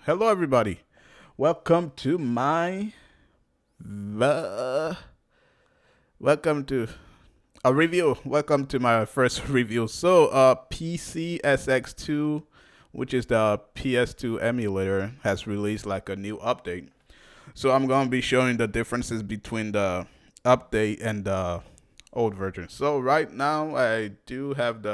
Hello, everybody. Welcome to my welcome to a review. Welcome to my first review. So, PCSX2, which is the PS2 emulator, has released like a new update. So, I'm gonna be showing the differences between the update and the old version. So, right now, I do have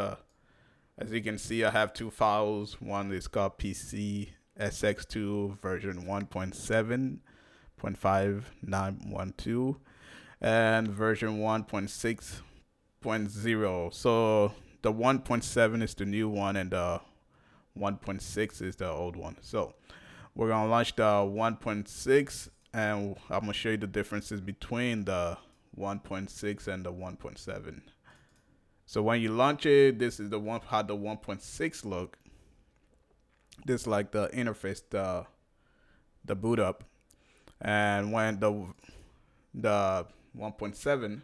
as you can see, I have two files. One is called PCSX2 version 1.7.5912 and version 1.6.0. So the 1.7 is the new one and the 1.6 is the old one. So we're gonna launch the 1.6 and I'm gonna show you the differences between the 1.6 and the 1.7. So when you launch it, this is how the 1.6 look. This is like the interface, the boot up, and when the 1.7,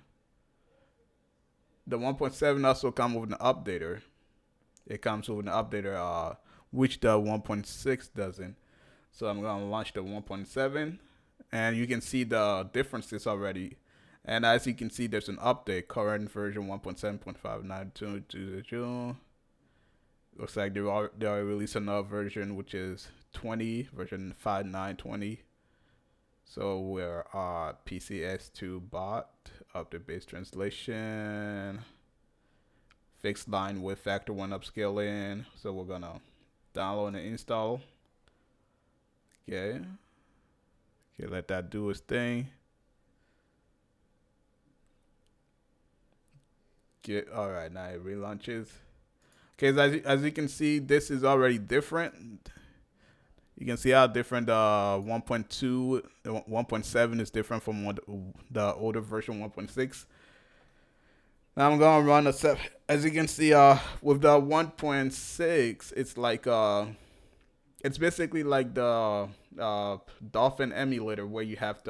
the 1.7 also comes with an updater. It comes with an updater, which the 1.6 doesn't. So I'm gonna launch the 1.7, and you can see the differences already. And as you can see, there's an update. Current version 1.7.5922. Looks like they are releasing another version, which is 20, version 5920. So we're PCS2 bot, update based translation, fixed line with factor 1 upscaling. So we're gonna download and install. Okay, let that do its thing. All right, now it relaunches. Okay, as you can see, this is already different. You can see how different the 1.2, 1.7 is different from the older version 1.6. Now I'm gonna run a set. As you can see, with the 1.6, it's like it's basically like the Dolphin emulator where you have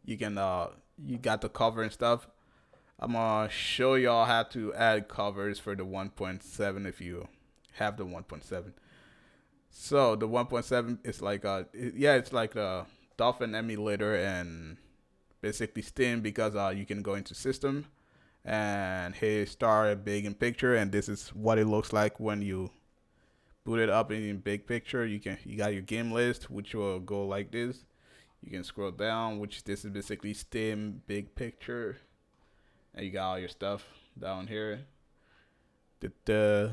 you got the cover and stuff. I'm gonna show y'all how to add covers for the 1.7 if you have the 1.7. So the 1.7 is like it's like the Dolphin emulator and basically Steam because you can go into system and hit start big in picture, and this is what it looks like when you boot it up in big picture. You got your game list, which will go like this. You can scroll down, which this is basically Steam big picture. And you got all your stuff down here. So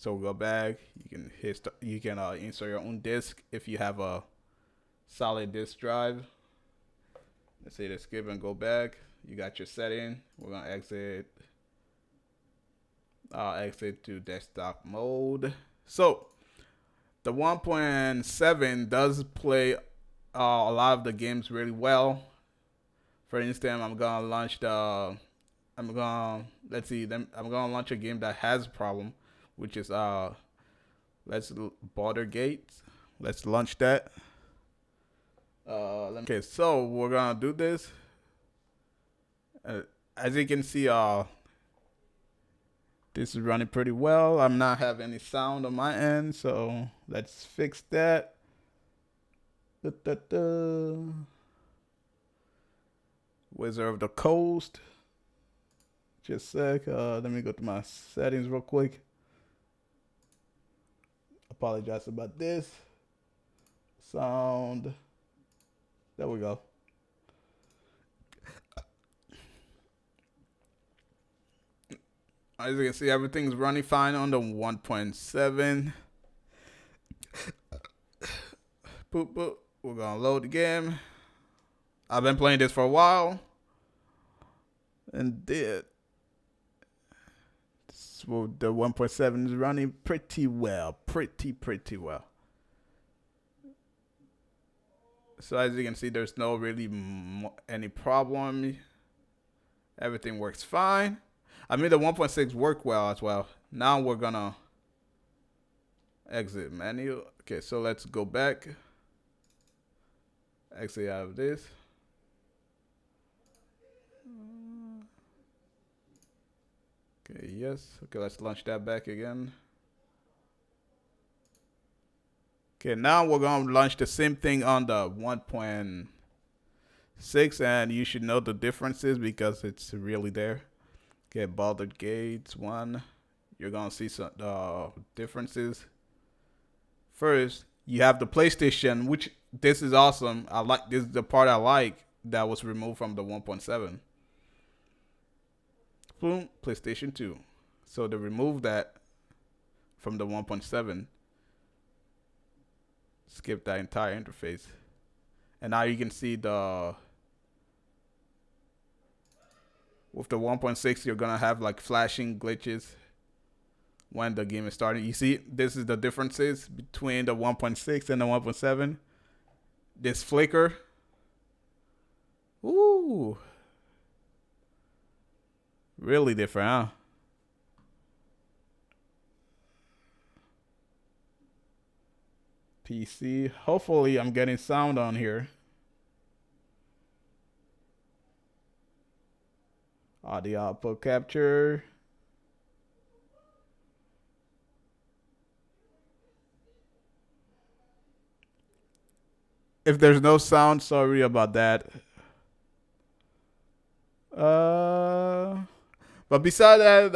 we'll go back. You can insert your own disk if you have a solid disk drive. Let's say let's skip and go back. You got your setting. We're gonna exit. Exit to desktop mode. So the 1.7 does play a lot of the games really well. For instance, I'm gonna launch I'm gonna launch a game that has a problem, which is Baldur Gates. Let's launch that. Okay, so we're gonna do this. As you can see, this is running pretty well. I'm not having any sound on my end, so let's fix that. Wizard of the Coast. Just a sec. Let me go to my settings real quick. Apologize about this. Sound. There we go. As you can see, everything's running fine on the 1.7. Boop, boop. We're gonna load the game. I've been playing this for a while. And so the 1.7 is running pretty well. Pretty well. So as you can see, there's no really any problem. Everything works fine. I mean, the 1.6 worked well as well. Now we're gonna exit menu. Okay, so let's go back. Exit out of this. Okay, yes. Okay, let's launch that back again. Okay, now we're going to launch the same thing on the 1.6, and you should know the differences because it's really there. Okay, Baldur Gates 1. You're going to see some differences. First, you have the PlayStation, which this is awesome. I like this is the part I like that was removed from the 1.7. Boom, PlayStation 2. So they removed that from the 1.7. Skip that entire interface. And now you can see the with the 1.6 you're gonna have like flashing glitches when the game is starting. You see, this is the differences between the 1.6 and the 1.7. This flicker. Ooh. Really different, huh? PC. Hopefully I'm getting sound on here. Audio output capture. If there's no sound, sorry about that. But beside that,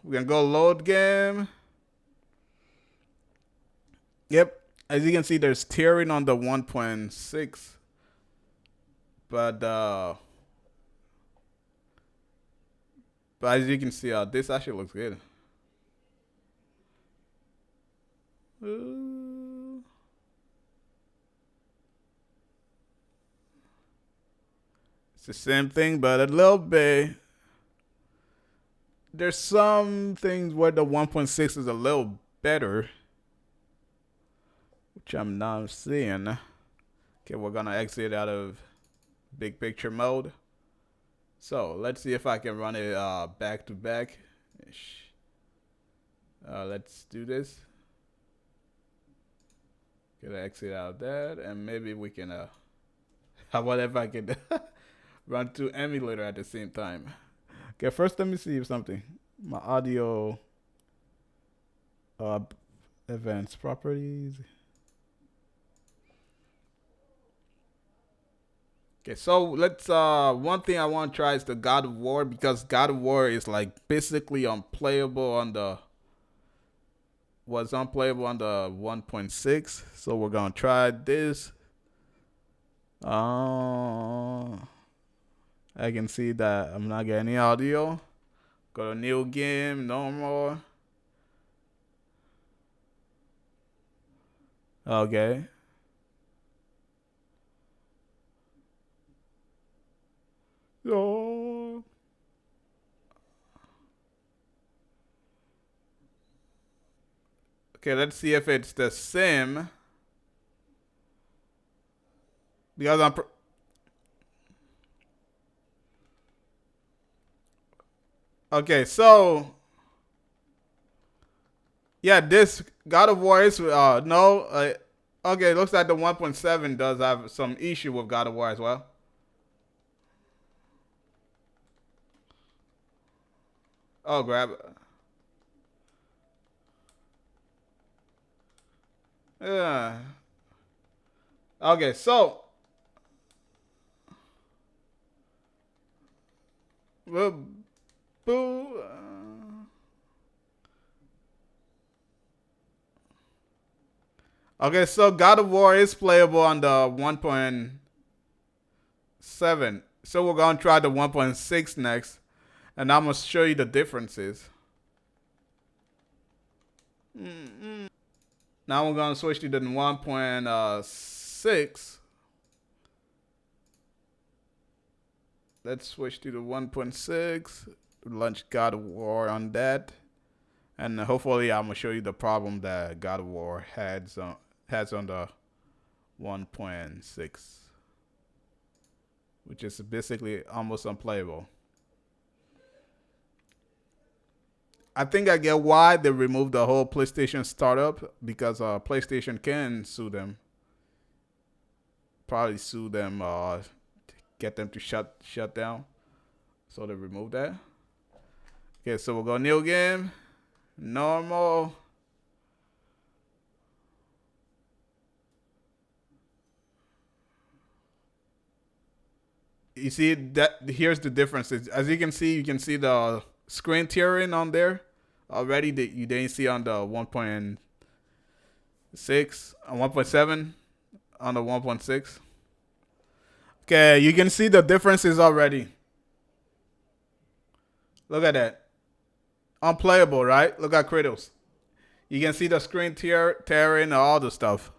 we're gonna go load game. Yep, as you can see, there's tearing on the 1.6, but as you can see, this actually looks good. It's the same thing, but a little bit. There's some things where the 1.6 is a little better, which I'm not seeing. Okay, we're gonna exit out of big picture mode. So let's see if I can run it back to back. Let's do this. Gonna exit out of that, and maybe we can how about if I can run to emulator at the same time. Okay, first let me see if something. My audio advanced properties. Okay, so let's one thing I want to try is the God of War, because God of War is like basically unplayable on the was unplayable on the 1.6. So we're gonna try this. I can see that I'm not getting any audio. Go to new game, normal. Okay. Oh. Okay, let's see if it's the same. Because I'm okay, so yeah, this God of War is no. Okay, looks like the 1.7 does have some issue with God of War as well. Oh, grab it. Yeah. Okay, so well, boo. Okay, so God of War is playable on the 1.7. So we're gonna try the 1.6 next, and I'm gonna show you the differences. Now we're gonna switch to the 1.6. Let's switch to the 1.6. Launch God of War on that, and hopefully I'm gonna show you the problem that God of War has on the 1.6, which is basically almost unplayable. I think I get why they removed the whole PlayStation startup, because PlayStation can sue them. Probably sue them, get them to shut down. So they removed that. Okay, so we'll go new game, normal. You see that here's the differences. As you can see the screen tearing on there already that you didn't see on the 1.6 and 1.7 on the 1.6. Okay, you can see the differences already. Look at that. Unplayable, right? Look at Kratos. You can see the screen tearing and all the stuff.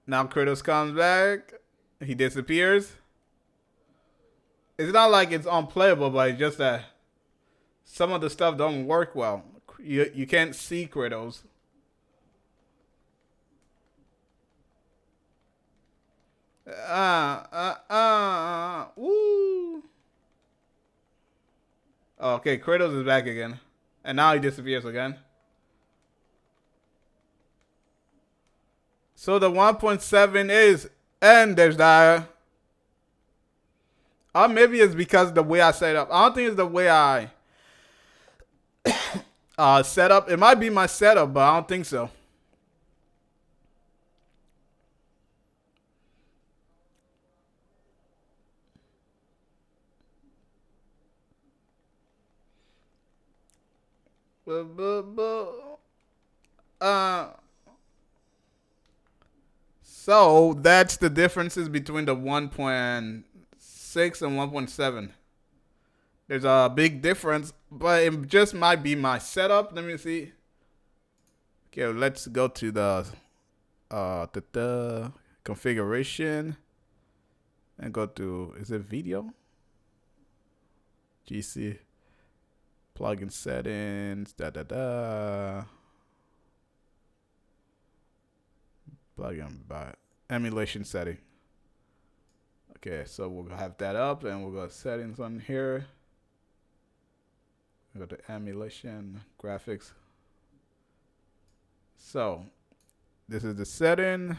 Now Kratos comes back. He disappears. It's not like it's unplayable, but it's just that some of the stuff don't work well. You can't see Kratos. Woo. Okay, Kratos is back again. And now he disappears again. So the 1.7 is, and there's that. Or maybe it's because the way I set up. I don't think it's the way I set up. It might be my setup, but I don't think so. So that's the differences between the 1.6 and 1.7. There's a big difference, but it just might be my setup. Let me see. Okay, let's go to the configuration and go to, is it video? GC plugin settings, plugin by emulation setting. Okay, so we'll have that up and we'll go settings on here. Go to emulation graphics. So this is the setting.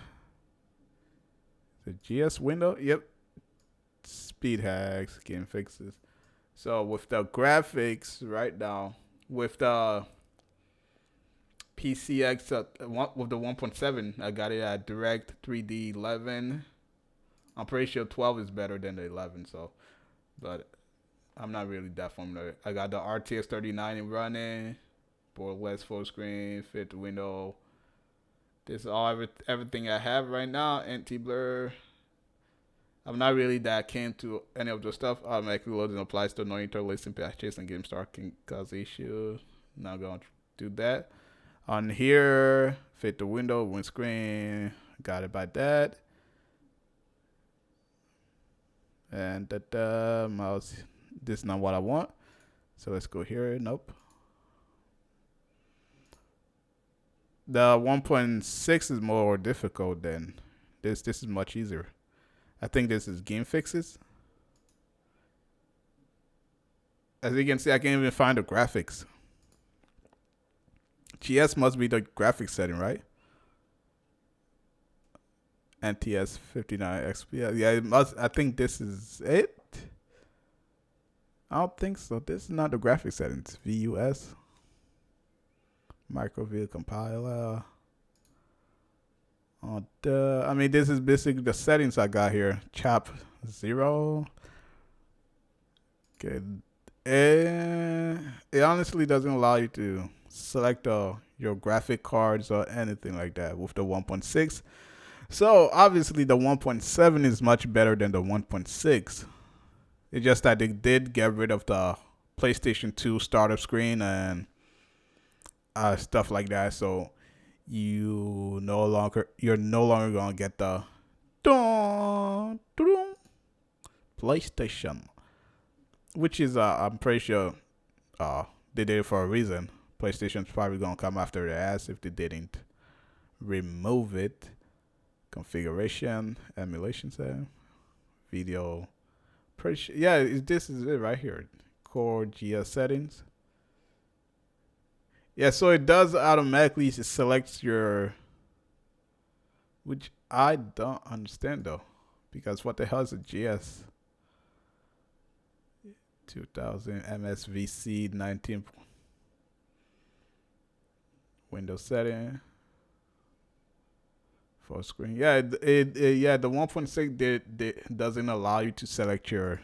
The GS window. Yep. Speed hacks, game fixes. So with the graphics right now, with the PCX with the 1.7, I got it at Direct 3D 11. I'm pretty sure 12 is better than the 11. So, but I'm not really that familiar. I got the RTX 3090 running, borderless full screen, fit window. This is all everything I have right now. Anti-blur. I'm not really that keen to any of the stuff. Automatically loading applies to no interlacing patches and game start can cause issues. Not going to do that. On here, fit the window, windscreen. Got it by that. And that mouse. This is not what I want. So let's go here. Nope. The 1.6 is more difficult than this. This is much easier. I think this is game fixes. As you can see, I can't even find the graphics. GS must be the graphics setting, right? NTS 59 XP. Yeah, it must. I think this is it. I don't think so. This is not the graphics settings. VUS. Microview compiler. I mean, this is basically the settings I got here. Chap 0. Okay. It honestly doesn't allow you to select your graphic cards or anything like that with the 1.6. So obviously the 1.7 is much better than the 1.6. It's just that they did get rid of the PlayStation 2 startup screen and stuff like that. So you're no longer gonna get the PlayStation, which is I'm pretty sure they did it for a reason. PlayStation's probably gonna come after their ass if they didn't remove it. Configuration, emulation setting, video. Pretty sure, yeah, this is it right here. Core GS settings. Yeah, so it does automatically select your, which I don't understand though, because what the hell is a GS? 2000 MSVC 19 Windows setting. Full screen. Yeah, yeah, the 1.6 doesn't allow you to select your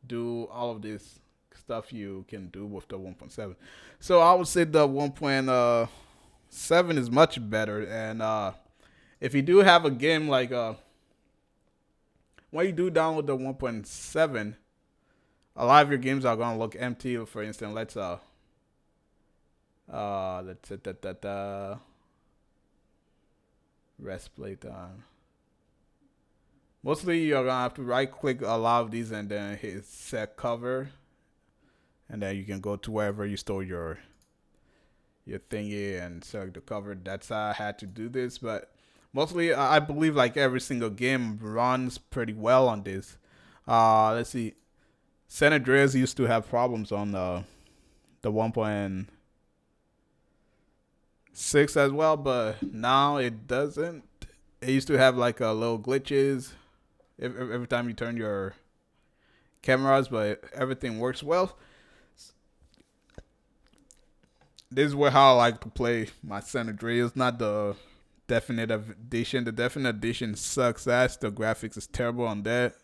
do all of this stuff you can do with the 1.7. So I would say the 1.7 is much better. And if you do have a game like when you do download the 1.7, a lot of your games are gonna look empty. For instance, let's set that rest play time. Mostly you're gonna have to right click a lot of these and then hit set cover, and then you can go to wherever you store your thingy and select the cover. That's how I had to do this, but mostly I believe like every single game runs pretty well on this. Let's see. San Andreas used to have problems on the 1.6 as well, but now it doesn't. It used to have like little glitches every time you turn your cameras, but everything works well. This is how I like to play my San Andreas, not the Definitive Edition. The Definitive Edition sucks ass. The graphics is terrible on that.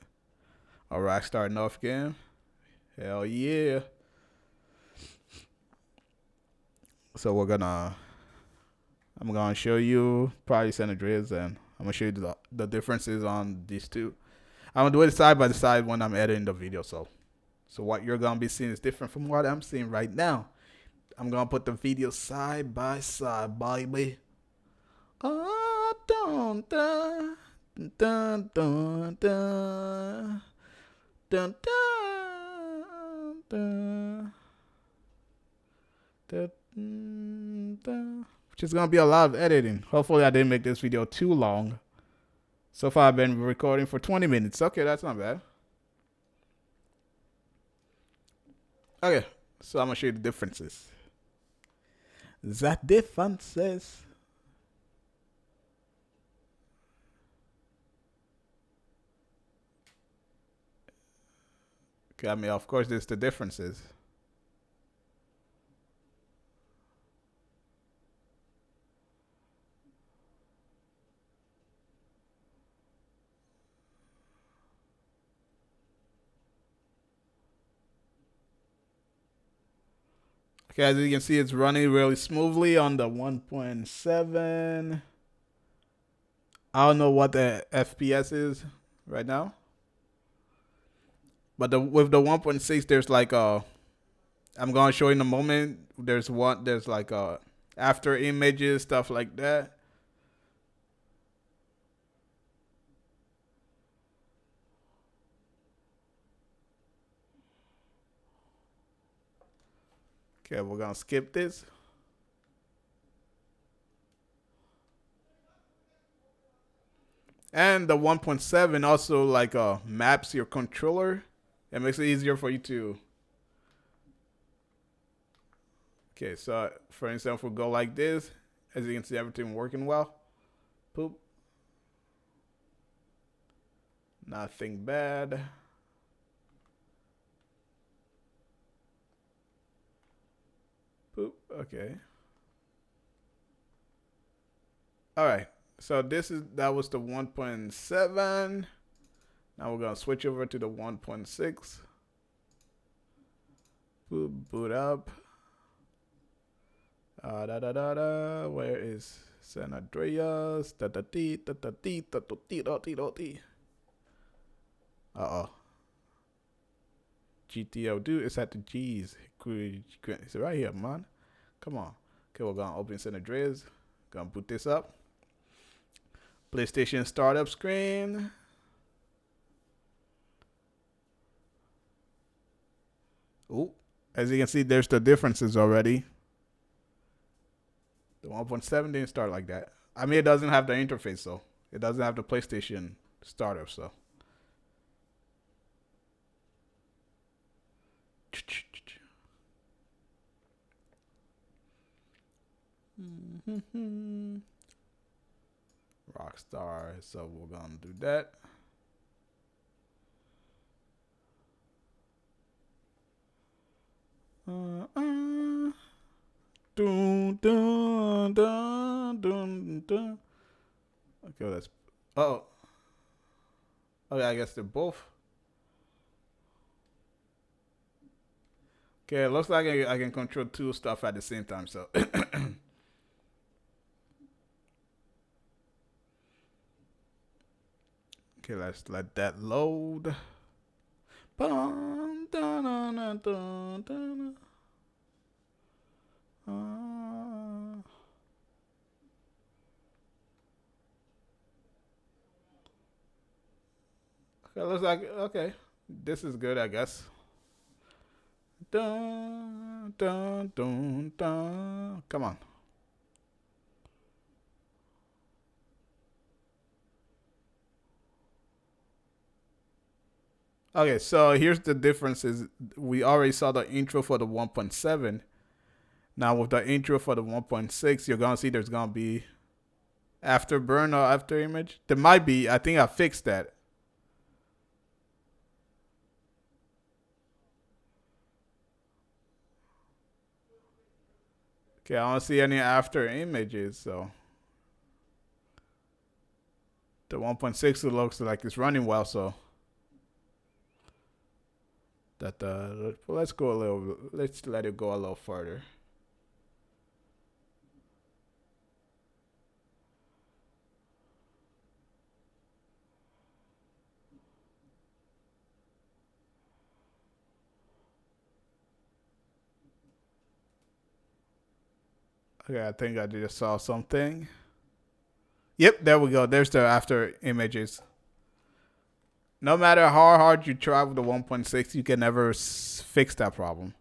A Rockstar North game. Hell yeah. So I'm gonna show you probably San Andreas, and I'm gonna show you the differences on these two. I'm gonna do it side by side when I'm editing the video. So what you're gonna be seeing is different from what I'm seeing right now. I'm gonna put the video side by side, baby. Oh, dun dun dun dun dun dun dun dun. Which is gonna be a lot of editing. Hopefully, I didn't make this video too long. So far, I've been recording for 20 minutes. Okay, that's not bad. Okay, so I'm gonna show you the differences. The differences. Okay, I mean, of course, there's the differences. Okay, as you can see, it's running really smoothly on the 1.7. I don't know what the FPS is right now, but with the 1.6, there's like I'm gonna show you in a moment. There's like after images, stuff like that. Okay, we're gonna skip this. And the 1.7 also like maps your controller. It makes it easier for you to. Okay, so for instance, we'll go like this. As you can see, everything working well. Poop. Nothing bad. Poop. Okay. All right. So that was the 1.7. Now we're gonna switch over to the 1.6. Boot up. Where is San Andreas? Uh-oh. GTO, dude, it's at the G's. It's right here, man. Come on. Okay, we're gonna open San Andreas. Gonna boot this up. PlayStation startup screen. Ooh, as you can see, there's the differences already. The 1.7 didn't start like that. I mean, it doesn't have the interface, though. It doesn't have the PlayStation startup, so. Rockstar, so we're gonna do that. Dun, dun, dun, dun, dun. Okay, let's. Oh, okay. I guess they're both. Okay, it looks like I can control two stuff at the same time. So. Okay, let's let that load. Bum, dun, dun, dun, dun, dun. Okay, looks like okay. This is good, I guess. Dun, dun, dun, dun. Come on. Okay, so here's the difference is we already saw the intro for the 1.7. Now with the intro for the 1.6, you're gonna see there's gonna be after burn or after image. There might be. I think I fixed that. Okay, I don't see any after images, so the 1.6 it looks like it's running well. So that let's go a little. Let's let it go a little further. Okay, I think I just saw something. Yep, there we go. There's the after images. No matter how hard you try with the 1.6, you can never fix that problem.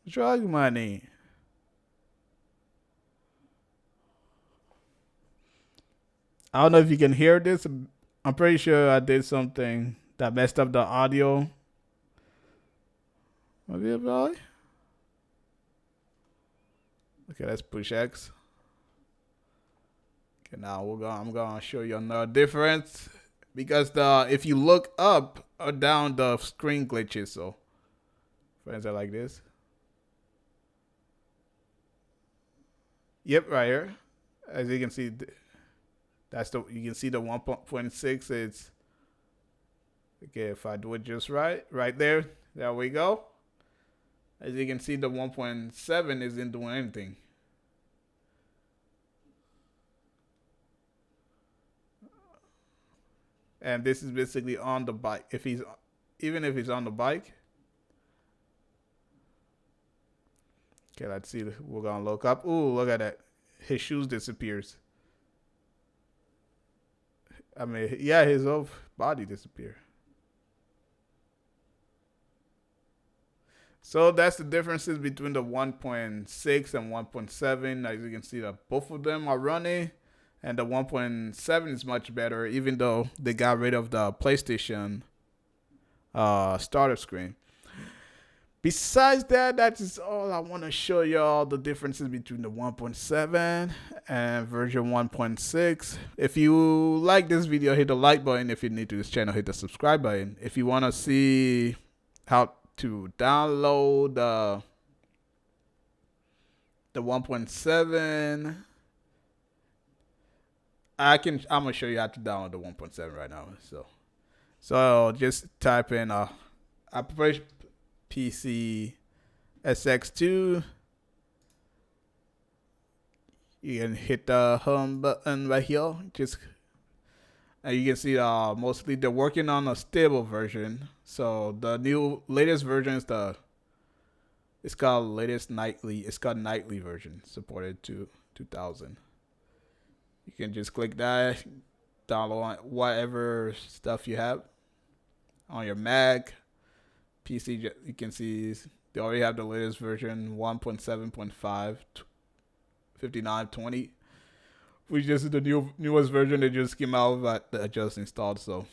Drug money. I don't know if you can hear this. I'm pretty sure I did something that messed up the audio. Maybe about. Okay, let's push X. Okay, now I'm gonna show you another difference because the if you look up or down, the screen glitches. So, friends are like this. Yep, right here. As you can see, that's the you can see the 1.6. It's okay if I do it just right there. There we go. As you can see, the 1.7 isn't doing anything. And this is basically on the bike. Even if he's on the bike. Okay, let's see. We're gonna look up. Ooh, look at that. His shoes disappears. I mean, yeah, his whole body disappear. So that's the differences between the 1.6 and 1.7. As you can see, that both of them are running, and the 1.7 is much better, even though they got rid of the PlayStation startup screen. Besides that, that is all I want to show y'all the differences between the 1.7 and version 1.6. If you like this video, hit the like button. If you're new to this channel, hit the subscribe button. If you want to see how to download the 1.7, I'm gonna show you how to download the 1.7 right now. So just type in operation PCSX2. You can hit the home button right here. And you can see mostly they're working on a stable version. So the latest version is it's called nightly version, supported to 2000. You can just click that, download whatever stuff you have on your Mac, PC. You can see they already have the latest version 1.7.5 5920, which is the newest version that just came out that I just installed. So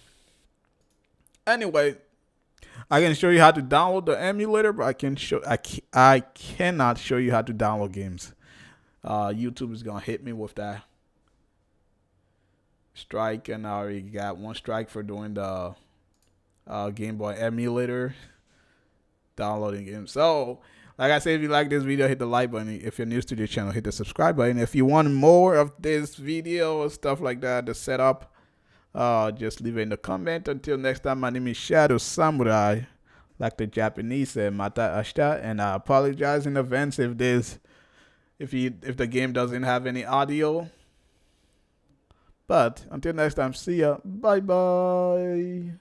anyway, I can show you how to download the emulator, but I cannot show you how to download games. YouTube is gonna hit me with that strike, and I already got one strike for doing the Game Boy emulator, downloading games. So, like I said, if you like this video, hit the like button. If you're new to the channel, hit the subscribe button. If you want more of this video or stuff like that, the setup, just leave it in the comment. Until next time, my name is Shadow Samurai, like the Japanese say, Mata Ashita, and I apologize in advance if the game doesn't have any audio. But until next time, see ya. Bye bye.